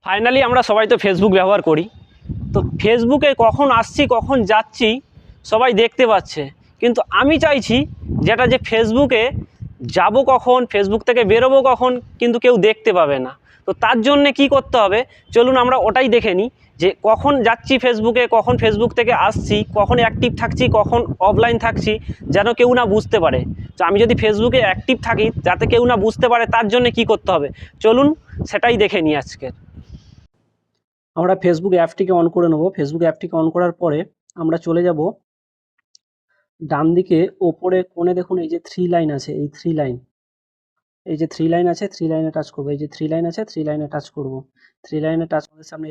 Finally আমরা সবাই তো ফেসবুক ব্যবহার করি। তো ফেসবুকে কখন আসছি কখন যাচ্ছি সবাই দেখতে পাচ্ছে, কিন্তু আমি চাইছি যেটা যে ফেসবুকে যাব কখন, ফেসবুক থেকে বেরোবো কখন, কিন্তু কেউ দেখতে পাবে না। তো তার জন্যে কি করতে হবে, চলুন আমরা ওটাই দেখে নিই যে কখন যাচ্ছি ফেসবুকে, কখন ফেসবুক থেকে আসছি, কখন অ্যাক্টিভ থাকছি, কখন অফলাইন থাকছি, যেন কেউ না বুঝতে পারে। তো আমি যদি ফেসবুকে অ্যাক্টিভ থাকি যাতে কেউ না বুঝতে পারে, তার জন্য কি করতে হবে চলুন সেটাই দেখে নিই আজকে। আমরা ফেসবুক অ্যাপটিকে অন করে নেব। ফেসবুক অ্যাপটিকে অন করার পরে আমরা চলে যাব ডান দিকে ওপরে কোণে, দেখুন এই যে থ্রি লাইন আছে, এই থ্রি লাইন, এই যে থ্রি লাইন আছে, থ্রি লাইনে টাচ করবো। এই যে থ্রি লাইন আছে, থ্রি লাইনে টাচ করব। থ্রি লাইনে টাচ করলে সামনে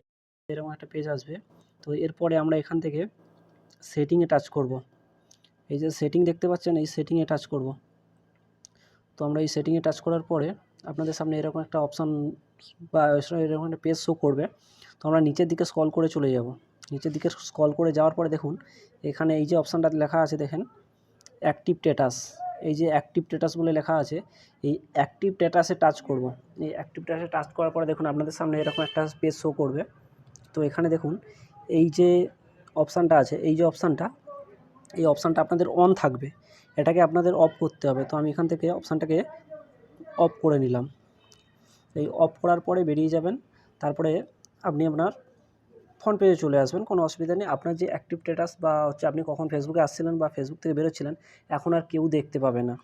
এরকম একটা পেজ আসবে। তো এরপরে আমরা এখান থেকে সেটিংয়ে টাচ করব। এই যে সেটিং দেখতে পাচ্ছেন, এই সেটিংয়ে টাচ করব। তো আমরা এই সেটিংয়ে টাচ করার পরে আপনাদের সামনে এরকম একটা অপশান বা এরকম একটা পেজ শো করবে। তো আমরা নিচের দিকে স্ক্রল করে চলে যাব। নিচের দিকে স্ক্রল করে যাওয়ার পরে দেখুন এখানে এই যে অপশানটা লেখা আছে, দেখেন অ্যাক্টিভ স্ট্যাটাস। এই যে অ্যাক্টিভ স্ট্যাটাস বলে লেখা আছে, এই অ্যাক্টিভ স্ট্যাটাসে টাচ করব। এই অ্যাক্টিভ স্ট্যাটাসে টাচ করার পরে দেখুন আপনাদের সামনে এরকম একটা পেজ শো করবে। তো এখানে দেখুন এই যে অপশানটা আছে, এই যে অপশানটা, এই অপশানটা আপনাদের অন থাকবে, এটাকে আপনাদের অফ করতে হবে। তো আমি এখান থেকে অপশানটাকে অফ করে নিলাম। এই অফ করার পরে বেরিয়ে যাবেন, তারপরে আপনি আপনার ফ্রন্ট পেজে চলে আসবেন, কোনো অসুবিধা নেই। আপনার যে অ্যাক্টিভ স্ট্যাটাস বা হচ্ছে আপনি কখন ফেসবুকে আসছিলেন বা ফেসবুক থেকে বেরোচ্ছিলেন, এখন আর কেউ দেখতে পাবে না।